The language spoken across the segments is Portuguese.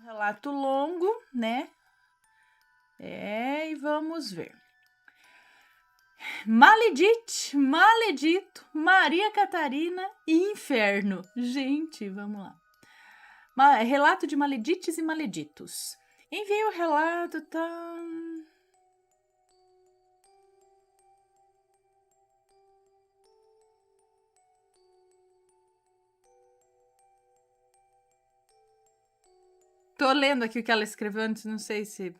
Relato longo, né? E vamos ver. Maledite, maledito, Maria Catarina e inferno. Gente, vamos lá. Relato de maledites e maleditos. Enviei o relato, tá... Tô lendo aqui o que ela escreveu antes, não sei se...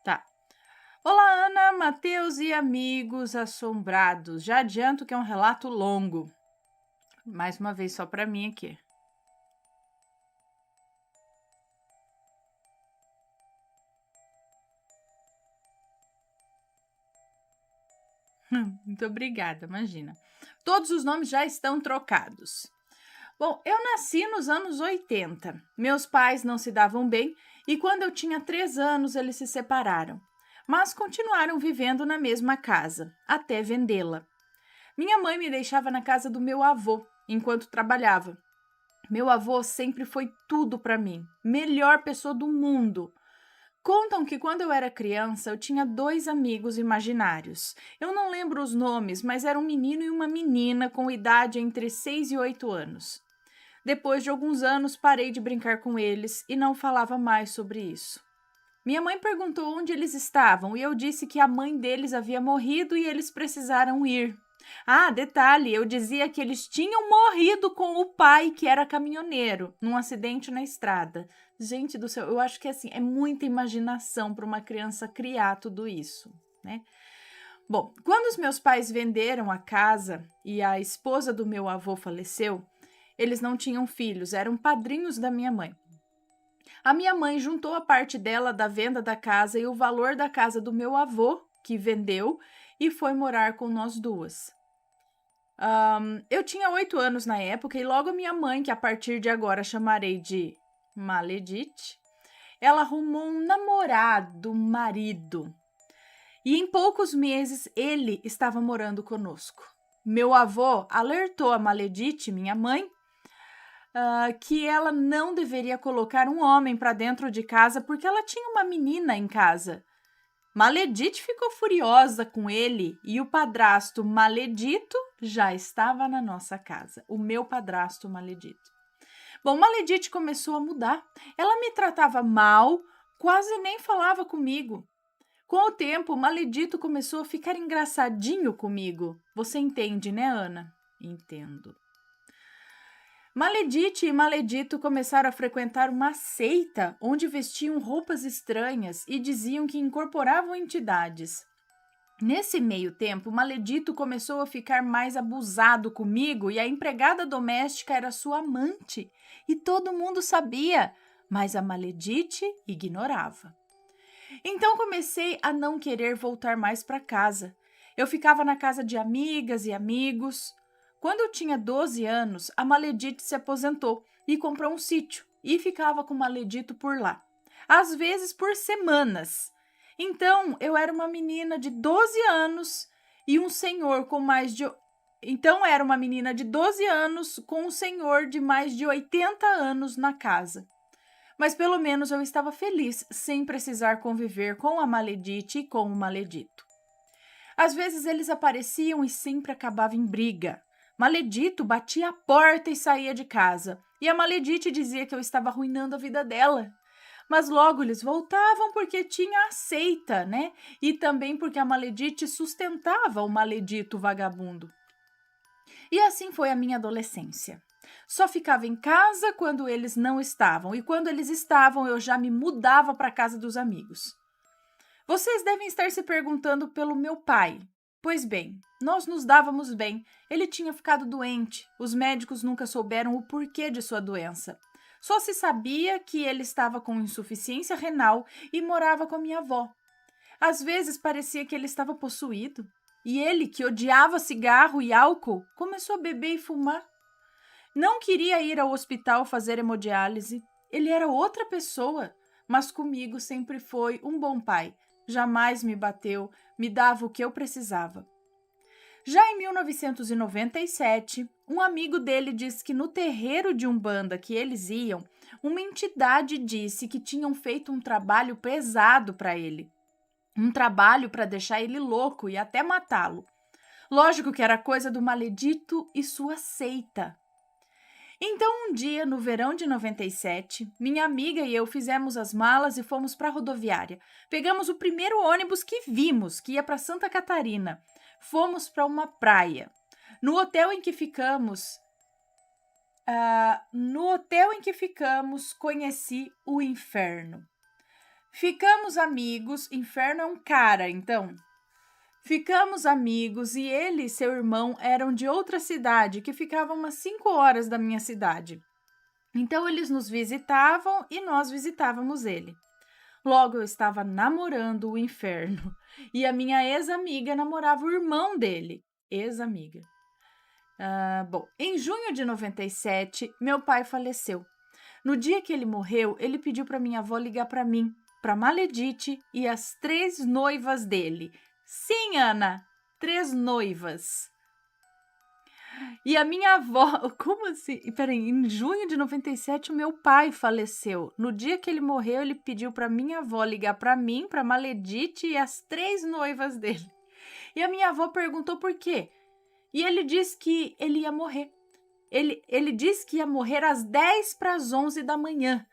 Tá. Olá, Ana, Matheus e amigos assombrados. Já adianto que é um relato longo. Mais uma vez, só pra mim aqui. Muito obrigada, imagina. Todos os nomes já estão trocados. Bom, eu nasci nos anos 80. Meus pais não se davam bem e quando eu tinha 3 anos eles se separaram. Mas continuaram vivendo na mesma casa, até vendê-la. Minha mãe me deixava na casa do meu avô, enquanto trabalhava. Meu avô sempre foi tudo para mim, melhor pessoa do mundo. Contam que quando eu era criança eu tinha 2 amigos imaginários. Eu não lembro os nomes, mas era um menino e uma menina com idade entre 6 e 8 anos. Depois de alguns anos parei de brincar com eles e não falava mais sobre isso. Minha mãe perguntou onde eles estavam e eu disse que a mãe deles havia morrido e eles precisaram ir. Ah, detalhe, eu dizia que eles tinham morrido com o pai, que era caminhoneiro, num acidente na estrada. Gente do céu, eu acho que assim, é muita imaginação para uma criança criar tudo isso, né? Bom, quando os meus pais venderam a casa e a esposa do meu avô faleceu, eles não tinham filhos, eram padrinhos da minha mãe. A minha mãe juntou a parte dela da venda da casa e o valor da casa do meu avô, que vendeu, e foi morar com nós duas. Eu tinha 8 anos na época e logo minha mãe, que a partir de agora chamarei de Maledite, ela arrumou um namorado, marido. E em poucos meses ele estava morando conosco. Meu avô alertou a Maledite, minha mãe, que ela não deveria colocar um homem para dentro de casa porque ela tinha uma menina em casa. Maledite ficou furiosa com ele e o padrasto maledito já estava na nossa casa. O meu padrasto maledito. Bom, Maledite começou a mudar. Ela me tratava mal, quase nem falava comigo. Com o tempo, Maledito começou a ficar engraçadinho comigo. Você entende, né, Ana? Entendo. Maledite e Maledito começaram a frequentar uma seita onde vestiam roupas estranhas e diziam que incorporavam entidades. Nesse meio tempo, Maledito começou a ficar mais abusado comigo e a empregada doméstica era sua amante. E todo mundo sabia, mas a Maledite ignorava. Então comecei a não querer voltar mais para casa. Eu ficava na casa de amigas e amigos. Quando eu tinha 12 anos, a Maledite se aposentou e comprou um sítio e ficava com o Maledito por lá, às vezes por semanas. Então, eu era uma menina de 12 anos e um senhor com mais de... Então, era uma menina de 12 anos com um senhor de mais de 80 anos na casa. Mas pelo menos eu estava feliz sem precisar conviver com a Maledite e com o Maledito. Às vezes eles apareciam e sempre acabava em briga. Maledito batia a porta e saía de casa, e a Maledite dizia que eu estava arruinando a vida dela. Mas logo eles voltavam porque tinha a seita, né? E também porque a Maledite sustentava o Maledito vagabundo. E assim foi a minha adolescência. Só ficava em casa quando eles não estavam, e quando eles estavam eu já me mudava para a casa dos amigos. Vocês devem estar se perguntando pelo meu pai. Pois bem, nós nos dávamos bem. Ele tinha ficado doente. Os médicos nunca souberam o porquê de sua doença. Só se sabia que ele estava com insuficiência renal e morava com a minha avó. Às vezes parecia que ele estava possuído. E ele, que odiava cigarro e álcool, começou a beber e fumar. Não queria ir ao hospital fazer hemodiálise. Ele era outra pessoa, mas comigo sempre foi um bom pai. Jamais me bateu, me dava o que eu precisava. Já em 1997, um amigo dele disse que no terreiro de Umbanda que eles iam, uma entidade disse que tinham feito um trabalho pesado para ele. Um trabalho para deixar ele louco e até matá-lo. Lógico que era coisa do maledito e sua seita. Então, um dia, no verão de 97, minha amiga e eu fizemos as malas e fomos para a rodoviária. Pegamos o primeiro ônibus que vimos, que ia para Santa Catarina. Fomos para uma praia. No hotel em que ficamos, conheci o Inferno. Ficamos amigos. Inferno é um cara, então. Ficamos amigos e ele e seu irmão eram de outra cidade, que ficava umas 5 horas da minha cidade. Então, eles nos visitavam e nós visitávamos ele. Logo, eu estava namorando o Inferno e a minha ex-amiga namorava o irmão dele, ex-amiga. Em junho de 97, meu pai faleceu. No dia que ele morreu, ele pediu para minha avó ligar para mim, para Maledite e as 3 noivas dele. Sim, Ana, 3 noivas. E a minha avó, como assim? Peraí, em junho de 97 o meu pai faleceu. No dia que ele morreu, ele pediu para minha avó ligar para mim, para Maledite e as 3 noivas dele. E a minha avó perguntou por quê. E ele disse que ele ia morrer. Ele disse que ia morrer às 10 para as 11 da manhã.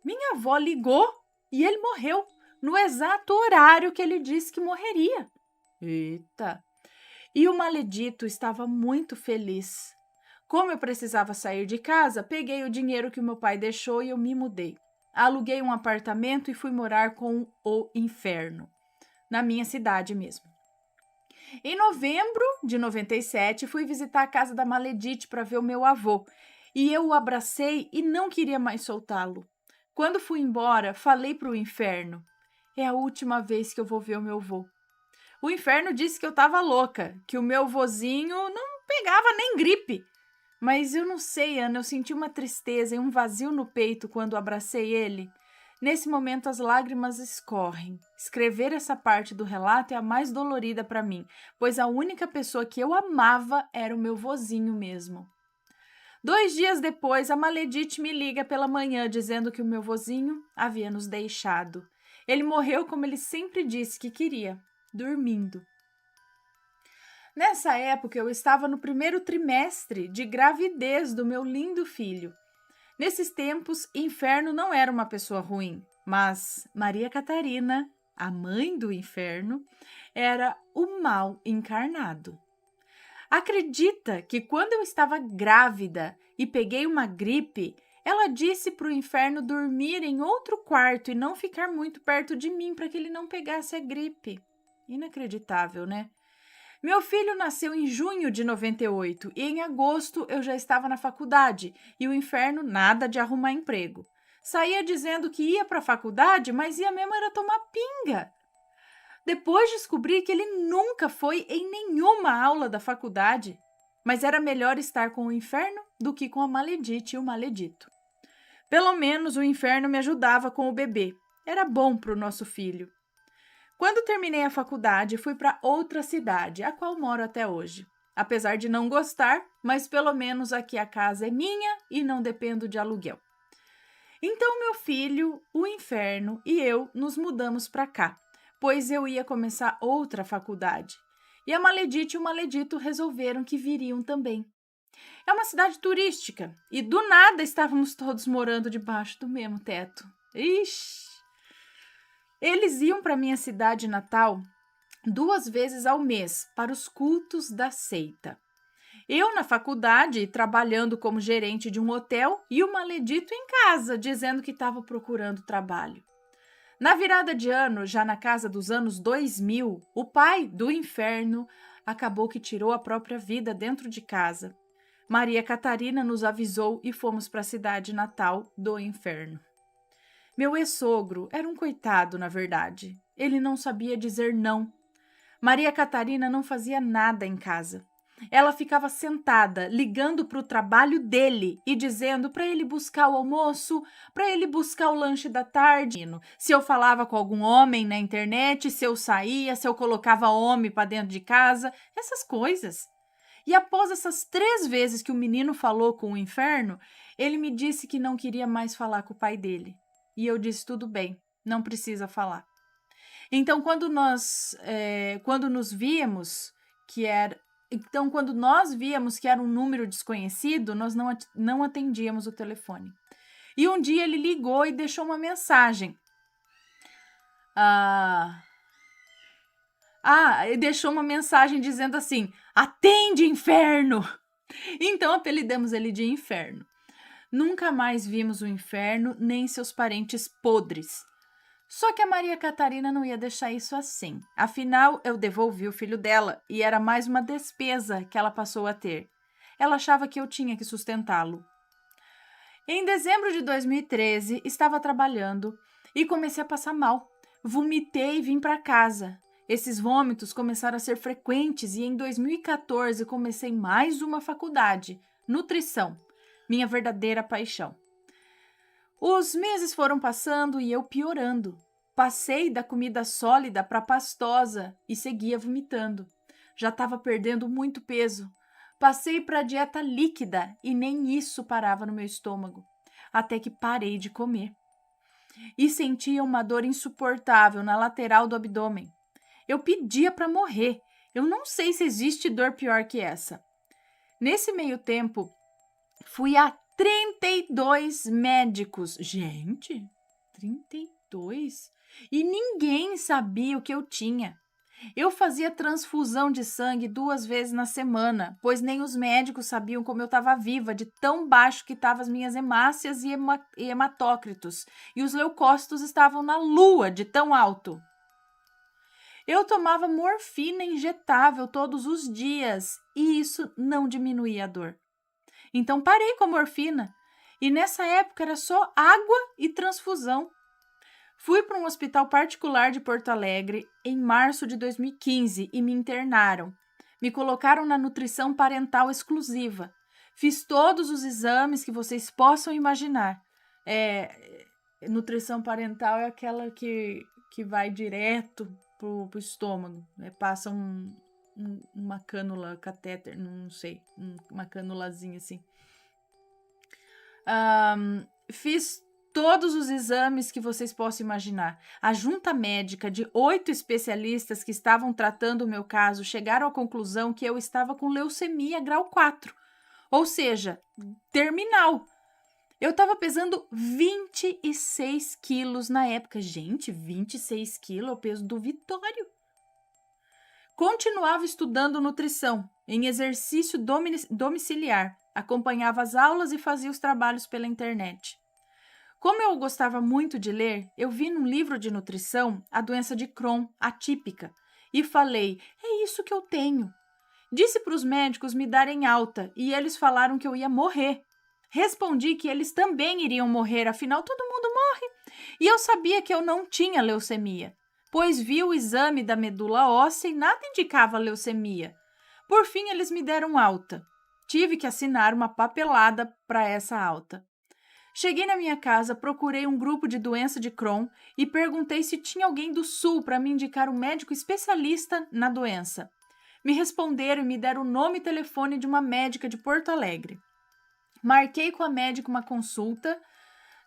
Minha avó ligou e ele morreu no exato horário que ele disse que morreria. Eita! E o maledito estava muito feliz. Como eu precisava sair de casa, peguei o dinheiro que o meu pai deixou e eu me mudei. Aluguei um apartamento e fui morar com o Inferno, na minha cidade mesmo. Em novembro de 97, fui visitar a casa da Maledite para ver o meu avô. E eu o abracei e não queria mais soltá-lo. Quando fui embora, falei para o Inferno: é a última vez que eu vou ver o meu avô. O Inferno disse que eu estava louca, que o meu vozinho não pegava nem gripe. Mas eu não sei, Ana, eu senti uma tristeza e um vazio no peito quando abracei ele. Nesse momento, as lágrimas escorrem. Escrever essa parte do relato é a mais dolorida para mim, pois a única pessoa que eu amava era o meu vozinho mesmo. 2 dias depois, a Maledite me liga pela manhã dizendo que o meu vozinho havia nos deixado. Ele morreu como ele sempre disse que queria, dormindo. Nessa época, eu estava no 1º trimestre de gravidez do meu lindo filho. Nesses tempos, Inferno não era uma pessoa ruim, mas Maria Catarina, a mãe do Inferno, era o mal encarnado. Acredita que quando eu estava grávida e peguei uma gripe, ela disse para o Inferno dormir em outro quarto e não ficar muito perto de mim para que ele não pegasse a gripe. Inacreditável, né? Meu filho nasceu em junho de 98 e em agosto eu já estava na faculdade e o Inferno nada de arrumar emprego. Saía dizendo que ia para a faculdade, mas ia mesmo era tomar pinga. Depois descobri que ele nunca foi em nenhuma aula da faculdade, mas era melhor estar com o Inferno do que com a Maledite e o maledito. Pelo menos o Inferno me ajudava com o bebê. Era bom para o nosso filho. Quando terminei a faculdade, fui para outra cidade, a qual moro até hoje. Apesar de não gostar, mas pelo menos aqui a casa é minha e não dependo de aluguel. Então meu filho, o Inferno e eu nos mudamos para cá, pois eu ia começar outra faculdade. E a Maledite e o maledito resolveram que viriam também. É uma cidade turística e do nada estávamos todos morando debaixo do mesmo teto. Ixi! Eles iam para minha cidade natal 2 vezes ao mês para os cultos da seita. Eu na faculdade, trabalhando como gerente de um hotel, e o maledito em casa, dizendo que estava procurando trabalho. Na virada de ano, já na casa dos anos 2000, o pai do Inferno acabou que tirou a própria vida dentro de casa. Maria Catarina nos avisou e fomos para a cidade natal do Inferno. Meu ex-sogro era um coitado, na verdade. Ele não sabia dizer não. Maria Catarina não fazia nada em casa. ela ficava sentada, ligando para o trabalho dele e dizendo para ele buscar o almoço, para ele buscar o lanche da tarde. Se eu falava com algum homem na internet, se eu saía, se eu colocava homem para dentro de casa, essas coisas. E após essas 3 vezes que o menino falou com o inferno, ele me disse que não queria mais falar com o pai dele. E eu disse, tudo bem, não precisa falar. Então, quando nós víamos que era um número desconhecido, nós não atendíamos o telefone. E um dia ele ligou e deixou uma mensagem. Ele deixou uma mensagem dizendo assim, atende, inferno! Então, apelidamos ele de inferno. Nunca mais vimos o inferno, nem seus parentes podres. Só que a Maria Catarina não ia deixar isso assim. Afinal, eu devolvi o filho dela e era mais uma despesa que ela passou a ter. Ela achava que eu tinha que sustentá-lo. Em dezembro de 2013, estava trabalhando e comecei a passar mal. Vomitei e vim para casa. Esses vômitos começaram a ser frequentes e em 2014 comecei mais uma faculdade, nutrição, minha verdadeira paixão. Os meses foram passando e eu piorando. Passei da comida sólida para pastosa e seguia vomitando. Já estava perdendo muito peso. Passei para a dieta líquida e nem isso parava no meu estômago. Até que parei de comer. E sentia uma dor insuportável na lateral do abdômen. Eu pedia para morrer. Eu não sei se existe dor pior que essa. Nesse meio tempo, fui a 32 médicos. Gente, 32? E ninguém sabia o que eu tinha. Eu fazia transfusão de sangue 2 vezes na semana, pois nem os médicos sabiam como eu estava viva, de tão baixo que estavam as minhas hemácias e hematócritos. E os leucócitos estavam na lua, de tão alto. Eu tomava morfina injetável todos os dias e isso não diminuía a dor. Então parei com a morfina e nessa época era só água e transfusão. Fui para um hospital particular de Porto Alegre em março de 2015 e me internaram. Me colocaram na nutrição parental exclusiva. Fiz todos os exames que vocês possam imaginar. Nutrição parental é aquela que vai direto pro estômago. Passa uma cânula, catéter, não sei, uma canulazinha assim. Fiz todos os exames que vocês possam imaginar. A junta médica de 8 especialistas que estavam tratando o meu caso chegaram à conclusão que eu estava com leucemia grau 4, ou seja, terminal. Eu estava pesando 26 quilos na época. Gente, 26 quilos é o peso do Vitório. Continuava estudando nutrição, em exercício domiciliar. Acompanhava as aulas e fazia os trabalhos pela internet. Como eu gostava muito de ler, eu vi num livro de nutrição a doença de Crohn, atípica, e falei, é isso que eu tenho. Disse para os médicos me darem alta e eles falaram que eu ia morrer. Respondi que eles também iriam morrer, afinal todo mundo morre. E eu sabia que eu não tinha leucemia, pois vi o exame da medula óssea e nada indicava leucemia. Por fim, eles me deram alta. Tive que assinar uma papelada para essa alta. Cheguei na minha casa, procurei um grupo de doença de Crohn e perguntei se tinha alguém do Sul para me indicar um médico especialista na doença. Me responderam e me deram o nome e telefone de uma médica de Porto Alegre. Marquei com a médica uma consulta.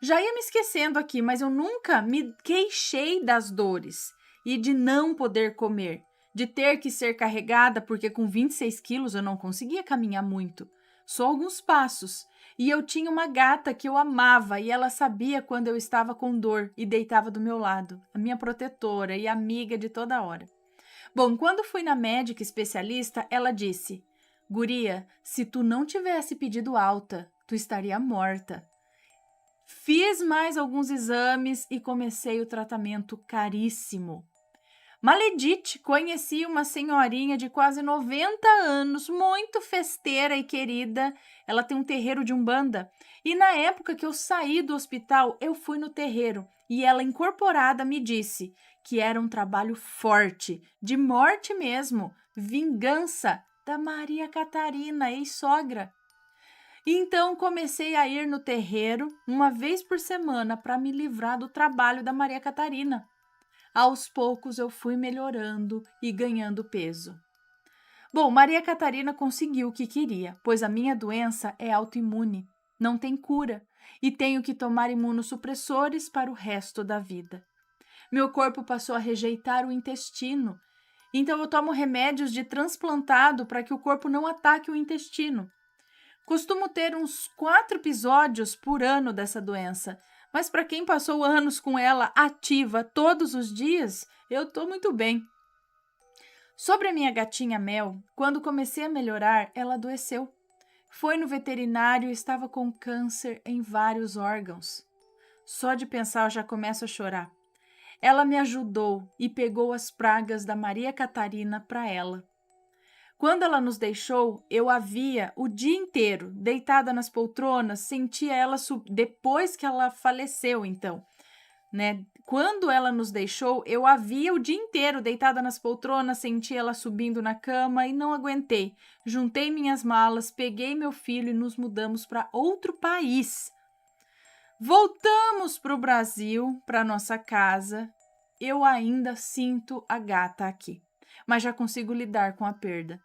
Já ia me esquecendo aqui, mas eu nunca me queixei das dores e de não poder comer, de ter que ser carregada porque com 26 quilos eu não conseguia caminhar muito, só alguns passos. E eu tinha uma gata que eu amava e ela sabia quando eu estava com dor e deitava do meu lado, a minha protetora e amiga de toda hora. Bom, quando fui na médica especialista, ela disse, guria, se tu não tivesse pedido alta, tu estaria morta. Fiz mais alguns exames e comecei o tratamento caríssimo. Maledite, conheci uma senhorinha de quase 90 anos, muito festeira e querida. Ela tem um terreiro de umbanda. E na época que eu saí do hospital, eu fui no terreiro. E ela, incorporada, me disse que era um trabalho forte, de morte mesmo, vingança, da Maria Catarina, ex-sogra. Então comecei a ir no terreiro uma vez por semana para me livrar do trabalho da Maria Catarina. Aos poucos eu fui melhorando e ganhando peso. Bom, Maria Catarina conseguiu o que queria, pois a minha doença é autoimune, não tem cura e tenho que tomar imunossupressores para o resto da vida. Meu corpo passou a rejeitar o intestino, então eu tomo remédios de transplantado para que o corpo não ataque o intestino. Costumo ter uns 4 episódios por ano dessa doença, mas para quem passou anos com ela ativa todos os dias, eu estou muito bem. Sobre a minha gatinha Mel, quando comecei a melhorar, ela adoeceu. Foi no veterinário e estava com câncer em vários órgãos. Só de pensar eu já começo a chorar. Ela me ajudou e pegou as pragas da Maria Catarina para ela. Quando ela nos deixou, eu a via o dia inteiro, deitada nas poltronas, sentia ela depois que ela faleceu, então, né? Quando ela nos deixou, eu a via o dia inteiro, deitada nas poltronas, sentia ela subindo na cama e não aguentei. Juntei minhas malas, peguei meu filho e nos mudamos para outro país. Voltamos para o Brasil, para nossa casa. Eu ainda sinto a gata aqui, mas já consigo lidar com a perda.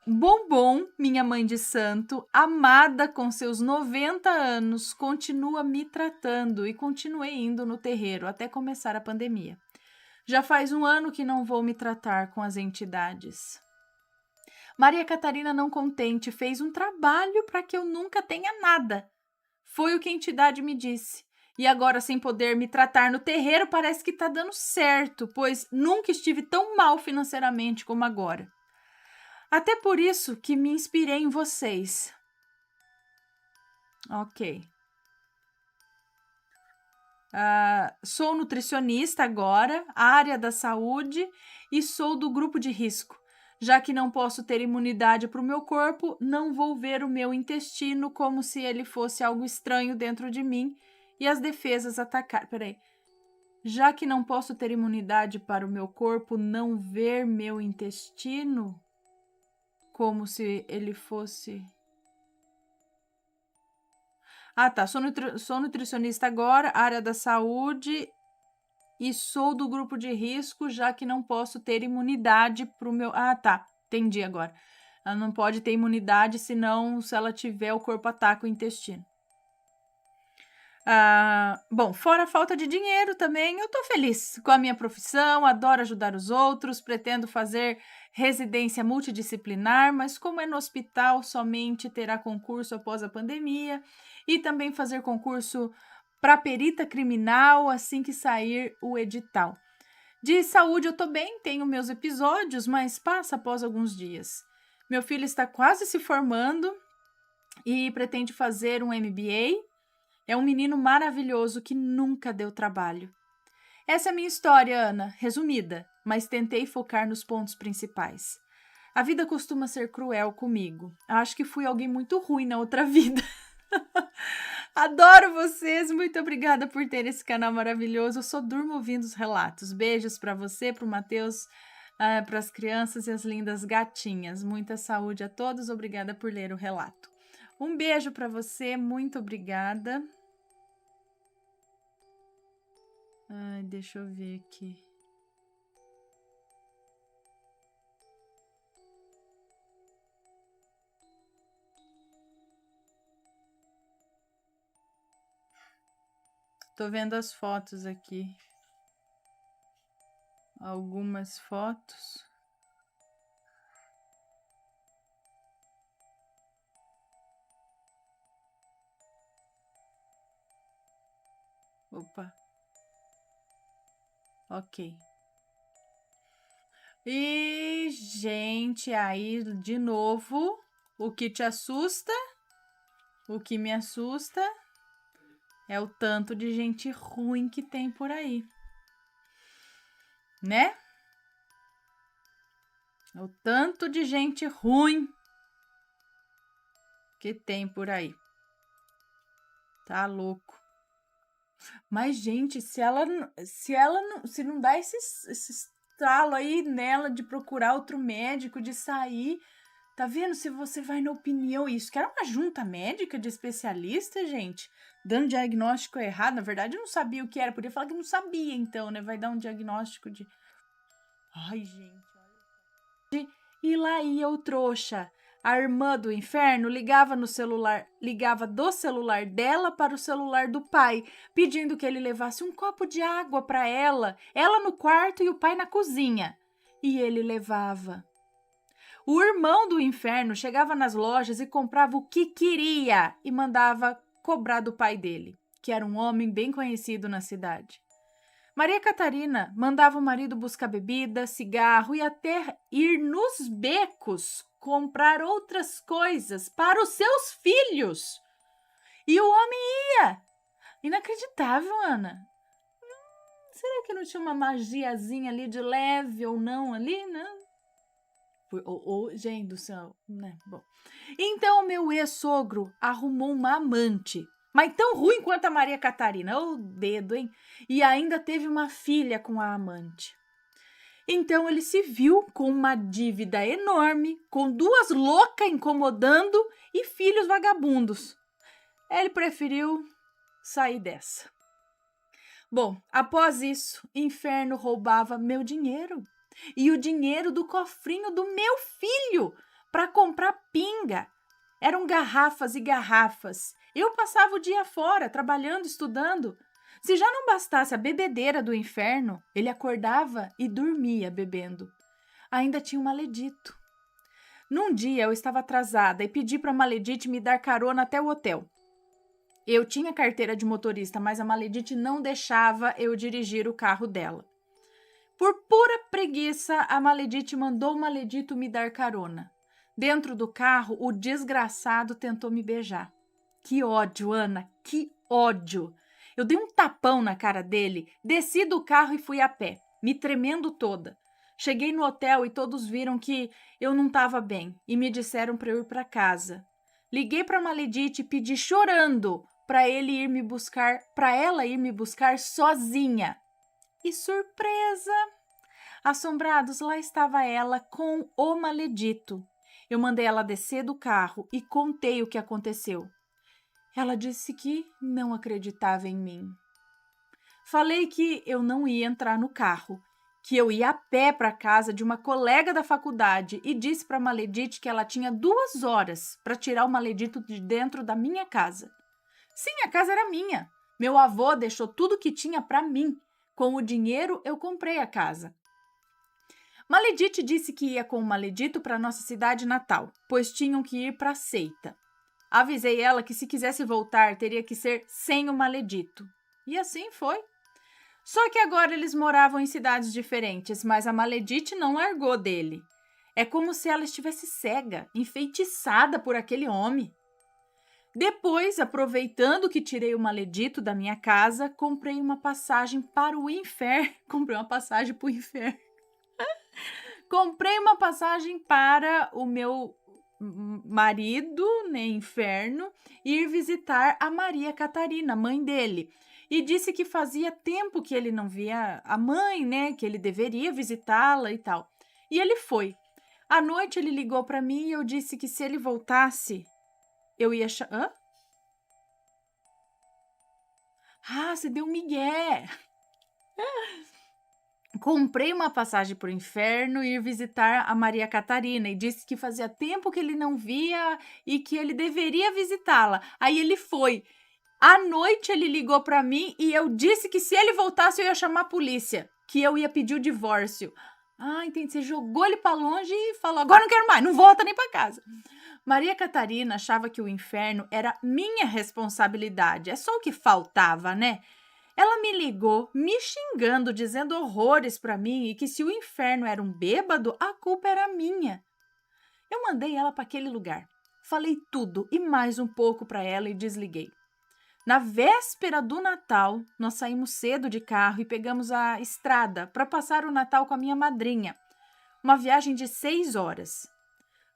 Bombom, minha mãe de santo, amada com seus 90 anos, continua me tratando e continuei indo no terreiro até começar a pandemia. Já faz 1 ano que não vou me tratar com as entidades. Maria Catarina, não contente, fez um trabalho para que eu nunca tenha nada. Foi o que a entidade me disse. E agora, sem poder me tratar no terreiro, parece que está dando certo, pois nunca estive tão mal financeiramente como agora. Até por isso que me inspirei em vocês. Ok. Sou nutricionista agora, área da saúde, e sou do grupo de risco. Já que não posso ter imunidade para o meu corpo, não vou ver o meu intestino como se ele fosse algo estranho dentro de mim e as defesas atacar. Peraí. Já que não posso ter imunidade para o meu corpo, não ver meu intestino como se ele fosse... tá. Sou nutricionista agora, área da saúde, e sou do grupo de risco, já que não posso ter imunidade para o meu... tá. Entendi agora. Ela não pode ter imunidade, senão, se ela tiver, o corpo ataca o intestino. Bom, fora a falta de dinheiro também, eu tô feliz com a minha profissão, adoro ajudar os outros, pretendo fazer residência multidisciplinar, mas como é no hospital, somente terá concurso após a pandemia e também fazer concurso para perita criminal assim que sair o edital. De saúde eu tô bem, tenho meus episódios, mas passa após alguns dias. Meu filho está quase se formando e pretende fazer um MBA. É um menino maravilhoso que nunca deu trabalho. Essa é a minha história, Ana, resumida, mas tentei focar nos pontos principais. A vida costuma ser cruel comigo. Acho que fui alguém muito ruim na outra vida. Adoro vocês, muito obrigada por ter esse canal maravilhoso. Eu só durmo ouvindo os relatos. Beijos para você, para o Matheus, para as crianças e as lindas gatinhas. Muita saúde a todos, obrigada por ler o relato. Um beijo para você, muito obrigada. Deixa eu ver aqui. Tô vendo as fotos aqui. Algumas fotos. Opa. Ok. E, gente, aí de novo, o que te assusta, o que me assusta é o tanto de gente ruim que tem por aí, né? É o tanto de gente ruim que tem por aí. Tá louco. Mas, gente, se não dá esses talo aí nela de procurar outro médico, de sair. Tá vendo? Se você vai na opinião, isso que era uma junta médica de especialistas, gente, dando diagnóstico errado. Na verdade, eu não sabia o que era, podia falar que não sabia, então, né? Vai dar um diagnóstico de. Ai, gente, olha. E lá ia o trouxa. A irmã do inferno ligava no celular, ligava do celular dela para o celular do pai, pedindo que ele levasse um copo de água para ela no quarto e o pai na cozinha. E ele levava. O irmão do inferno chegava nas lojas e comprava o que queria e mandava cobrar do pai dele, que era um homem bem conhecido na cidade. Maria Catarina mandava o marido buscar bebida, cigarro e até ir nos becos comprar outras coisas para os seus filhos. E o homem ia. Inacreditável, Ana. Será que não tinha uma magiazinha ali de leve ou não ali, não? Gente do céu, né? Bom. Então, meu ex-sogro arrumou uma amante, mas tão ruim quanto a Maria Catarina. Ô, dedo, hein? E ainda teve uma filha com a amante. Então, ele se viu com uma dívida enorme, com 2 loucas incomodando e filhos vagabundos. Ele preferiu sair dessa. Bom, após isso, o inferno roubava meu dinheiro e o dinheiro do cofrinho do meu filho para comprar pinga. Eram garrafas e garrafas. Eu passava o dia fora, trabalhando, estudando. Se já não bastasse a bebedeira do inferno, ele acordava e dormia bebendo. Ainda tinha um maledito. Num dia eu estava atrasada e pedi para a Maledite me dar carona até o hotel. Eu tinha carteira de motorista, mas a Maledite não deixava eu dirigir o carro dela. Por pura preguiça, a Maledite mandou o Maledito me dar carona. Dentro do carro, o desgraçado tentou me beijar. Que ódio, Ana, que ódio! Eu dei um tapão na cara dele, desci do carro e fui a pé, me tremendo toda. Cheguei no hotel e todos viram que eu não estava bem e me disseram para eu ir para casa. Liguei para a Maledite e pedi chorando para ela ir me buscar sozinha. E surpresa! Assombrados, lá estava ela com o maledito. Eu mandei ela descer do carro e contei o que aconteceu. Ela disse que não acreditava em mim. Falei que eu não ia entrar no carro, que eu ia a pé para a casa de uma colega da faculdade e disse para a Maledite que ela tinha 2 horas para tirar o maledito de dentro da minha casa. Sim, a casa era minha. Meu avô deixou tudo que tinha para mim. Com o dinheiro, eu comprei a casa. Maledite disse que ia com o maledito para nossa cidade natal, pois tinham que ir para a seita. Avisei ela que se quisesse voltar, teria que ser sem o maledito. E assim foi. Só que agora eles moravam em cidades diferentes, mas a Maledite não largou dele. É como se ela estivesse cega, enfeitiçada por aquele homem. Depois, aproveitando que tirei o maledito da minha casa, comprei uma passagem para o inferno. Comprei uma passagem para o inferno. Comprei uma passagem para o meu marido, né, inferno, ir visitar a Maria Catarina, mãe dele. E disse que fazia tempo que ele não via a mãe, né, que ele deveria visitá-la e tal. E ele foi. À noite ele ligou para mim e eu disse que se ele voltasse, eu ia... Hã? Ah, você deu um migué. Comprei uma passagem para o inferno e ir visitar a Maria Catarina e disse que fazia tempo que ele não via e que ele deveria visitá-la. Aí ele foi. À noite ele ligou para mim e eu disse que se ele voltasse eu ia chamar a polícia, que eu ia pedir o divórcio. Ah, entendi. Você jogou ele para longe e falou, agora não quero mais, não volta nem para casa. Maria Catarina achava que o inferno era minha responsabilidade. É só o que faltava, né? Ela me ligou, me xingando, dizendo horrores para mim e que se o inferno era um bêbado, a culpa era minha. Eu mandei ela para aquele lugar. Falei tudo e mais um pouco para ela e desliguei. Na véspera do Natal, nós saímos cedo de carro e pegamos a estrada para passar o Natal com a minha madrinha. Uma viagem de 6 horas.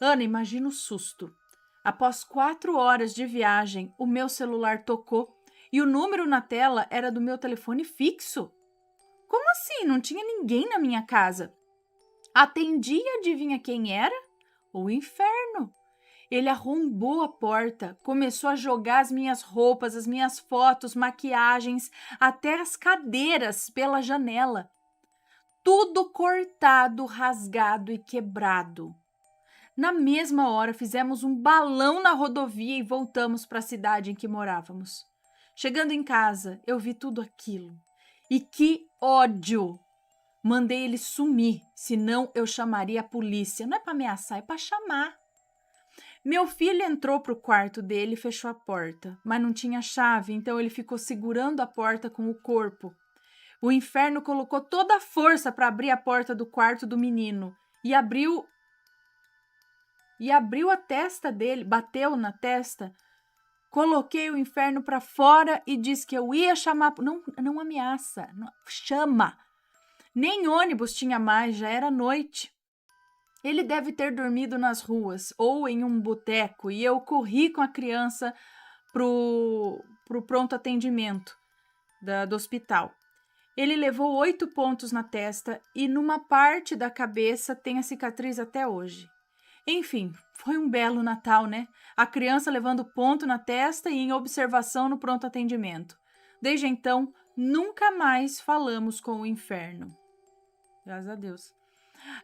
Ana, imagina o susto. Após 4 horas de viagem, o meu celular tocou e o número na tela era do meu telefone fixo. Como assim? Não tinha ninguém na minha casa. Atendi e adivinha quem era? O inferno. Ele arrombou a porta, começou a jogar as minhas roupas, as minhas fotos, maquiagens, até as cadeiras pela janela. Tudo cortado, rasgado e quebrado. Na mesma hora, fizemos um balão na rodovia e voltamos para a cidade em que morávamos. Chegando em casa, eu vi tudo aquilo. E que ódio! Mandei ele sumir, senão eu chamaria a polícia. Não é para ameaçar, é para chamar. Meu filho entrou para o quarto dele e fechou a porta, mas não tinha chave, então ele ficou segurando a porta com o corpo. O inferno colocou toda a força para abrir a porta do quarto do menino e abriu a testa dele, bateu na testa. Coloquei o inferno para fora e disse que eu ia chamar. Não ameaça, não, chama. Nem ônibus tinha mais, já era noite. Ele deve ter dormido nas ruas ou em um boteco e eu corri com a criança pro pronto atendimento do hospital. Ele levou 8 pontos na testa e numa parte da cabeça tem a cicatriz até hoje. Enfim, foi um belo Natal, né? A criança levando ponto na testa e em observação no pronto atendimento. Desde então, nunca mais falamos com o inferno. Graças a Deus.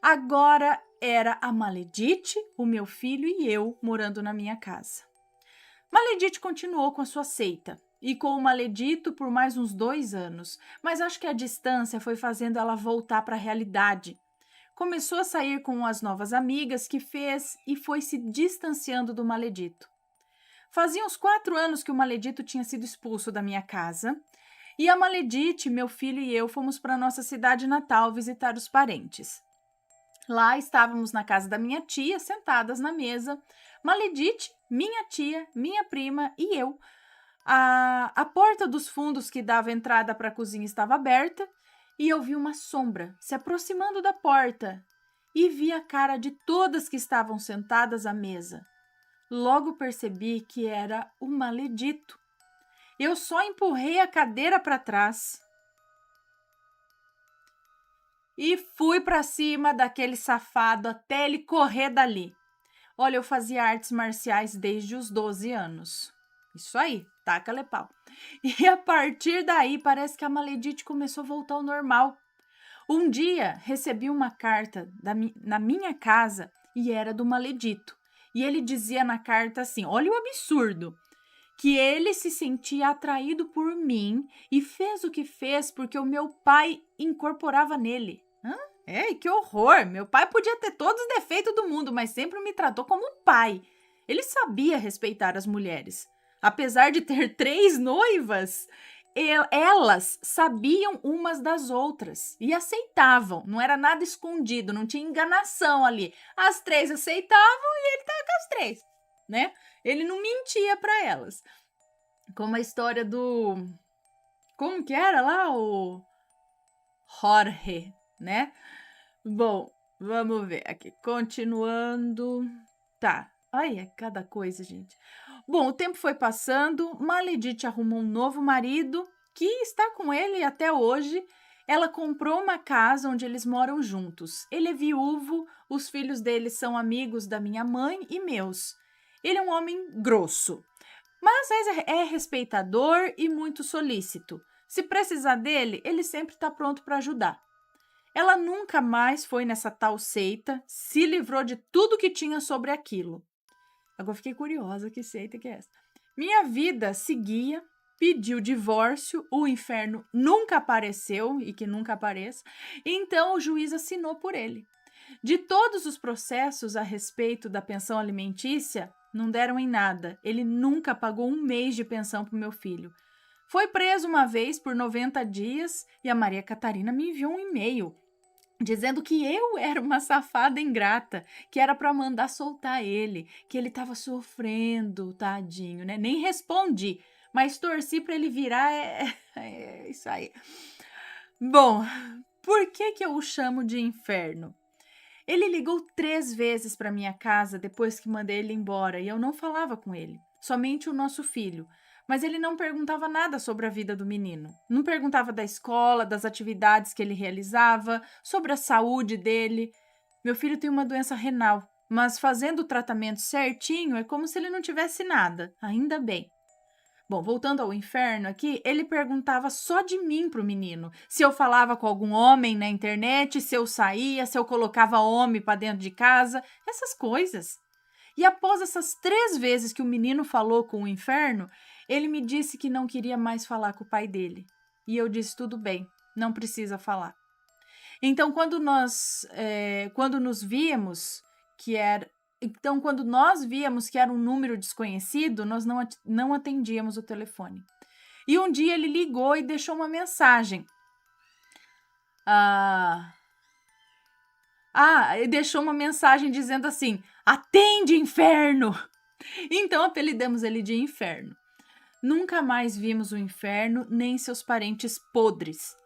Agora era a Maledite, o meu filho e eu morando na minha casa. Maledite continuou com a sua seita e com o Maledito por mais uns 2 anos, mas acho que a distância foi fazendo ela voltar para a realidade. Começou a sair com as novas amigas que fez e foi se distanciando do Maledito. Fazia uns 4 anos que o Maledito tinha sido expulso da minha casa e a Maledite, meu filho e eu fomos para nossa cidade natal visitar os parentes. Lá estávamos na casa da minha tia, sentadas na mesa, Maledite, minha tia, minha prima e eu. A porta dos fundos que dava entrada para a cozinha estava aberta e eu vi uma sombra se aproximando da porta e vi a cara de todas que estavam sentadas à mesa. Logo percebi que era o Maledito. Eu só empurrei a cadeira para trás e fui para cima daquele safado até ele correr dali. Olha, eu fazia artes marciais desde os 12 anos. Isso aí, taca-lhe pau. E a partir daí, parece que a Maledite começou a voltar ao normal. Um dia, recebi uma carta na minha casa e era do Maledito. E ele dizia na carta assim, olha o absurdo, que ele se sentia atraído por mim e fez o que fez porque o meu pai incorporava nele. Que horror! Meu pai podia ter todos os defeitos do mundo, mas sempre me tratou como um pai. Ele sabia respeitar as mulheres. Apesar de ter 3 noivas, elas sabiam umas das outras e aceitavam. Não era nada escondido, não tinha enganação ali. As 3 aceitavam e ele estava com as 3, né? Ele não mentia para elas. Como a história do... Como que era lá? O Jorge, né? Bom, vamos ver aqui. Continuando. Tá. Ai, é cada coisa, gente. Bom, o tempo foi passando. Maledite arrumou um novo marido que está com ele até hoje. Ela comprou uma casa onde eles moram juntos. Ele é viúvo, os filhos dele são amigos da minha mãe e meus. Ele é um homem grosso, mas é respeitador e muito solícito. Se precisar dele, ele sempre está pronto para ajudar. Ela nunca mais foi nessa tal seita, se livrou de tudo que tinha sobre aquilo. Agora fiquei curiosa, que seita que é essa? Minha vida seguia, pediu divórcio, o inferno nunca apareceu e que nunca apareça, então o juiz assinou por ele. De todos os processos a respeito da pensão alimentícia, não deram em nada. Ele nunca pagou 1 mês de pensão para o meu filho. Foi preso uma vez por 90 dias e a Maria Catarina me enviou um e-mail dizendo que eu era uma safada ingrata, que era para mandar soltar ele, que ele estava sofrendo, tadinho, né? Nem respondi, mas torci para ele virar, é isso aí. Bom, por que eu o chamo de inferno? Ele ligou 3 vezes para minha casa depois que mandei ele embora e eu não falava com ele, somente o nosso filho. Mas ele não perguntava nada sobre a vida do menino. Não perguntava da escola, das atividades que ele realizava, sobre a saúde dele. Meu filho tem uma doença renal, mas fazendo o tratamento certinho é como se ele não tivesse nada. Ainda bem. Bom, voltando ao inferno aqui, ele perguntava só de mim pro menino. Se eu falava com algum homem na internet, se eu saía, se eu colocava homem para dentro de casa, essas coisas. E após essas 3 vezes que o menino falou com o inferno, ele me disse que não queria mais falar com o pai dele. E eu disse, tudo bem, não precisa falar. Então, quando nós víamos que era um número desconhecido, nós não atendíamos o telefone. E um dia ele ligou e deixou uma mensagem. Ele deixou uma mensagem dizendo assim, atende, inferno! Então, apelidamos ele de inferno. Nunca mais vimos o inferno, nem seus parentes podres.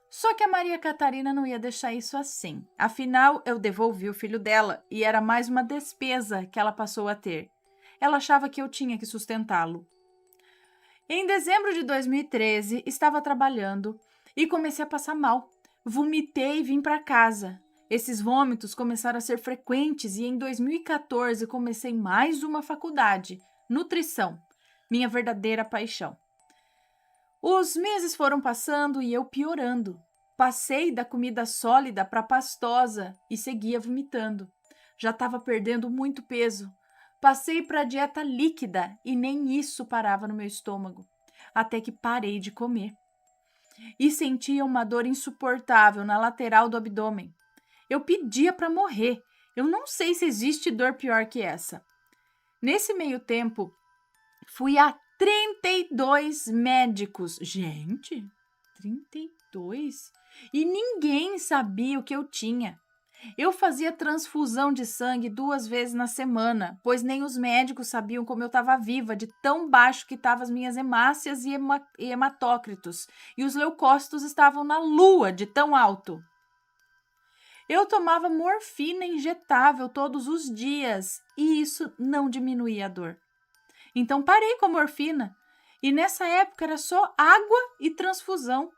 Só que a Maria Catarina não ia deixar isso assim. Afinal, eu devolvi o filho dela e era mais uma despesa que ela passou a ter. Ela achava que eu tinha que sustentá-lo. Em dezembro de 2013, estava trabalhando e comecei a passar mal. Vomitei e vim para casa. Esses vômitos começaram a ser frequentes e em 2014 comecei mais uma faculdade, nutrição, minha verdadeira paixão. Os meses foram passando e eu piorando. Passei da comida sólida para pastosa e seguia vomitando. Já estava perdendo muito peso. Passei para a dieta líquida e nem isso parava no meu estômago. Até que parei de comer. E sentia uma dor insuportável na lateral do abdômen. Eu pedia para morrer. Eu não sei se existe dor pior que essa. Nesse meio tempo, fui a 32 médicos. Gente, 32? E ninguém sabia o que eu tinha. Eu fazia transfusão de sangue 2 vezes na semana, pois nem os médicos sabiam como eu estava viva, de tão baixo que estavam as minhas hemácias e hematócritos. E os leucócitos estavam na lua, de tão alto. Eu tomava morfina injetável todos os dias e isso não diminuía a dor. Então parei com a morfina e nessa época era só água e transfusão.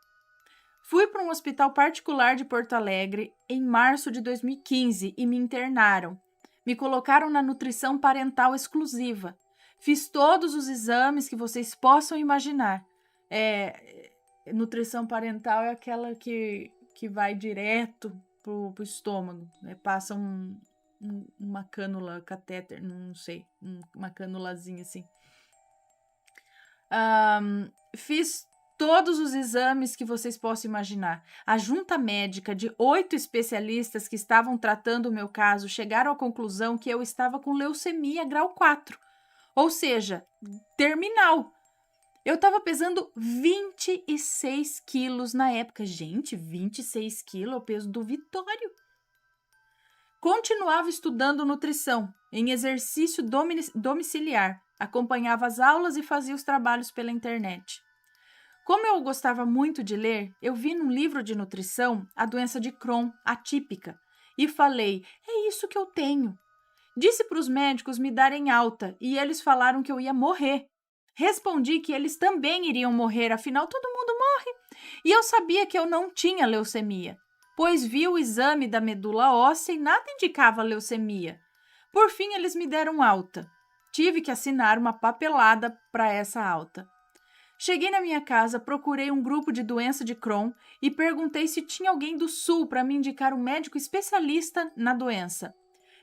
Fui para um hospital particular de Porto Alegre em março de 2015 e me internaram. Me colocaram na nutrição parental exclusiva. Fiz todos os exames que vocês possam imaginar. Nutrição parental é aquela que vai direto pro estômago, né? Passa uma cânula, catéter, não sei, uma canulazinha assim. Fiz todos os exames que vocês possam imaginar. A junta médica de 8 especialistas que estavam tratando o meu caso chegaram à conclusão que eu estava com leucemia grau 4, ou seja, terminal. Eu estava pesando 26 quilos na época. Gente, 26 quilos é o peso do Vitório. Continuava estudando nutrição, em exercício domiciliar. Acompanhava as aulas e fazia os trabalhos pela internet. Como eu gostava muito de ler, eu vi num livro de nutrição a doença de Crohn atípica e falei, é isso que eu tenho. Disse para os médicos me darem alta e eles falaram que eu ia morrer. Respondi que eles também iriam morrer, afinal todo mundo morre. E eu sabia que eu não tinha leucemia, pois vi o exame da medula óssea e nada indicava leucemia. Por fim, eles me deram alta. Tive que assinar uma papelada para essa alta. Cheguei na minha casa, procurei um grupo de doença de Crohn e perguntei se tinha alguém do Sul para me indicar um médico especialista na doença.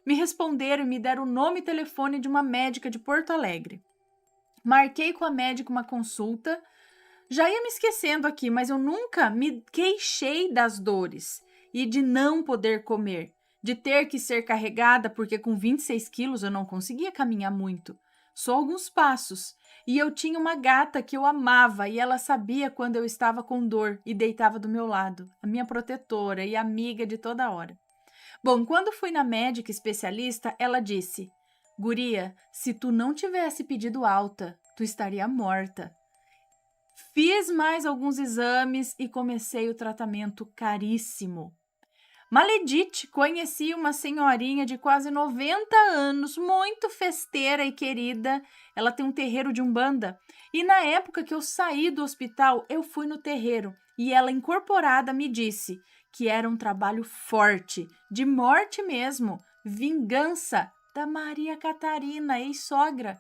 Me responderam e me deram o nome e telefone de uma médica de Porto Alegre. Marquei com a médica uma consulta. Já ia me esquecendo aqui, mas eu nunca me queixei das dores e de não poder comer, de ter que ser carregada, porque com 26 quilos eu não conseguia caminhar muito, só alguns passos. E eu tinha uma gata que eu amava e ela sabia quando eu estava com dor e deitava do meu lado, a minha protetora e amiga de toda hora. Bom, quando fui na médica especialista, ela disse, guria, se tu não tivesse pedido alta, tu estaria morta. Fiz mais alguns exames e comecei o tratamento caríssimo. Maledite, conheci uma senhorinha de quase 90 anos, muito festeira e querida. Ela tem um terreiro de umbanda. E na época que eu saí do hospital, eu fui no terreiro e ela, incorporada, me disse que era um trabalho forte, de morte mesmo, vingança da Maria Catarina, ex-sogra.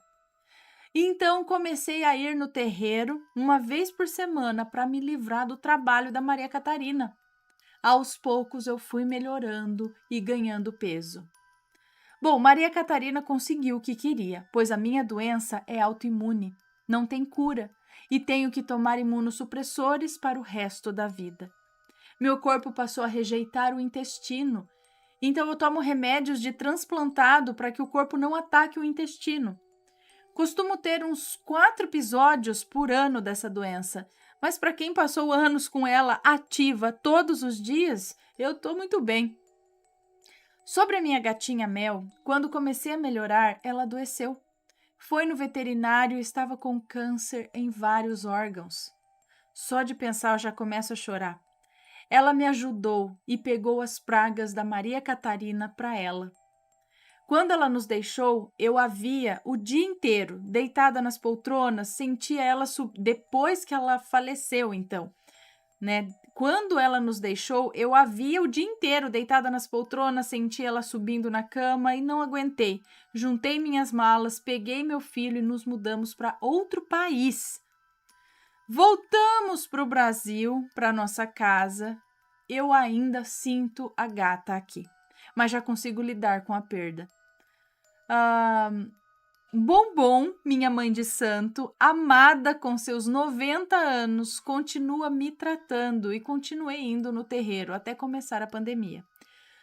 Então comecei a ir no terreiro uma vez por semana para me livrar do trabalho da Maria Catarina. Aos poucos eu fui melhorando e ganhando peso. Bom, Maria Catarina conseguiu o que queria, pois a minha doença é autoimune, não tem cura e tenho que tomar imunossupressores para o resto da vida. Meu corpo passou a rejeitar o intestino, então eu tomo remédios de transplantado para que o corpo não ataque o intestino. Costumo ter uns 4 episódios por ano dessa doença, mas para quem passou anos com ela ativa todos os dias, eu estou muito bem. Sobre a minha gatinha Mel, quando comecei a melhorar, ela adoeceu. Foi no veterinário e estava com câncer em vários órgãos. Só de pensar eu já começo a chorar. Ela me ajudou e pegou as pragas da Maria Catarina para ela. Quando ela nos deixou, eu a via o dia inteiro, deitada nas poltronas, sentia ela depois que ela faleceu, então, né? Quando ela nos deixou, eu a via o dia inteiro, deitada nas poltronas, sentia ela subindo na cama e não aguentei. Juntei minhas malas, peguei meu filho e nos mudamos para outro país. Voltamos para o Brasil, para nossa casa. Eu ainda sinto a gata aqui, mas já consigo lidar com a perda. Bombom, minha mãe de santo, amada com seus 90 anos, continua me tratando e continuei indo no terreiro até começar a pandemia.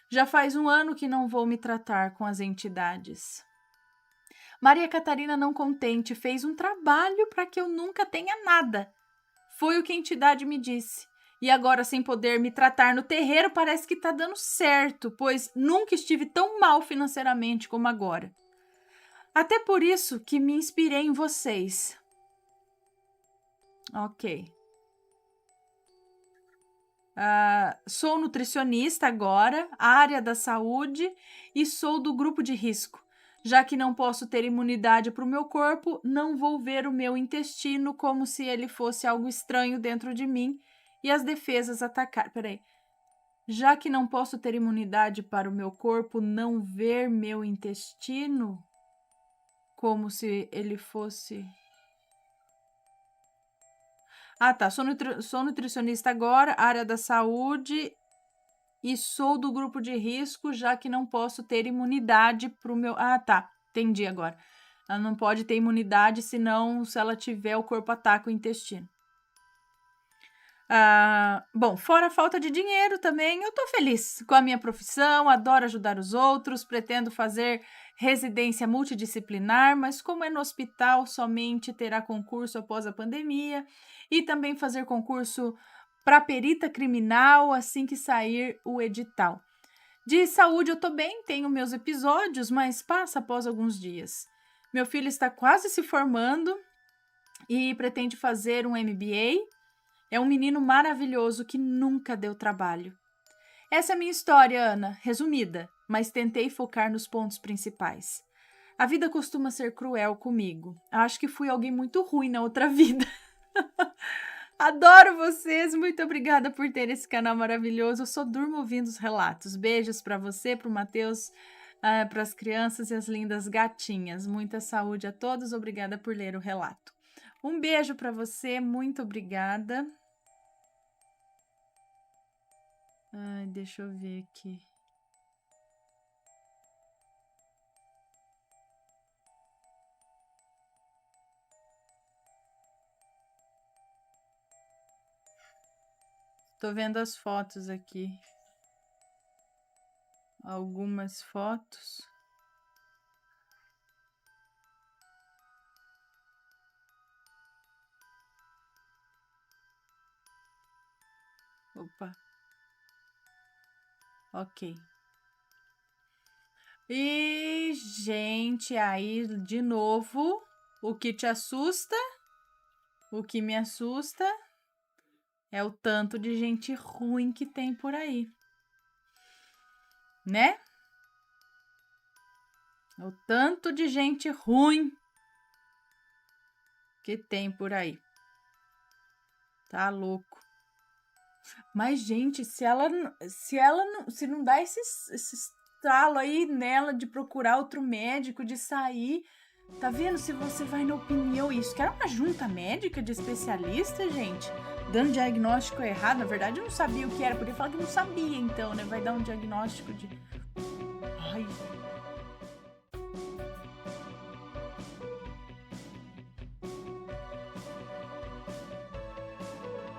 Já faz um ano que não vou me tratar com as entidades. Maria Catarina, não contente, fez um trabalho para que eu nunca tenha nada. Foi o que a entidade me disse. E agora, sem poder me tratar no terreiro, parece que está dando certo, pois nunca estive tão mal financeiramente como agora. Até por isso que me inspirei em vocês. Ok. Sou nutricionista agora, área da saúde, e sou do grupo de risco. Já que não posso ter imunidade para o meu corpo, não vou ver o meu intestino como se ele fosse algo estranho dentro de mim e as defesas atacar. Peraí. Já que não posso ter imunidade para o meu corpo, não ver meu intestino como se ele fosse... tá. Sou nutricionista agora, área da saúde, e sou do grupo de risco, já que não posso ter imunidade para o meu... tá. Entendi agora. Ela não pode ter imunidade, senão, se ela tiver, o corpo ataca o intestino. Bom, fora a falta de dinheiro também, eu tô feliz com a minha profissão, adoro ajudar os outros, pretendo fazer residência multidisciplinar, mas como é no hospital, somente terá concurso após a pandemia e também fazer concurso para perita criminal assim que sair o edital. De saúde eu tô bem, tenho meus episódios, mas passa após alguns dias. Meu filho está quase se formando e pretende fazer um MBA. É um menino maravilhoso que nunca deu trabalho. Essa é a minha história, Ana, resumida, mas tentei focar nos pontos principais. A vida costuma ser cruel comigo. Acho que fui alguém muito ruim na outra vida. Adoro vocês, muito obrigada por ter esse canal maravilhoso. Eu só durmo ouvindo os relatos. Beijos para você, para o Matheus, para as crianças e as lindas gatinhas. Muita saúde a todos, obrigada por ler o relato. Um beijo para você, muito obrigada. Deixa eu ver aqui. Tô vendo as fotos aqui. Algumas fotos. Opa. Ok. E, gente, aí de novo, o que te assusta, o que me assusta é o tanto de gente ruim que tem por aí. né? O tanto de gente ruim que tem por aí. Tá louco. Mas, gente, se não dá esse estalo aí nela de procurar outro médico, de sair, tá vendo? Se você vai na opinião, isso que era uma junta médica de especialistas, gente, dando diagnóstico errado. Na verdade, eu não sabia o que era, podia falar que não sabia, então, né? Vai dar um diagnóstico de... Ai...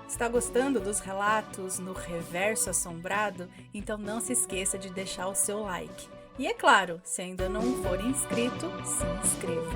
Está gostando dos relatos no Reverso Assombrado? Então não se esqueça de deixar o seu like. E é claro, se ainda não for inscrito, se inscreva.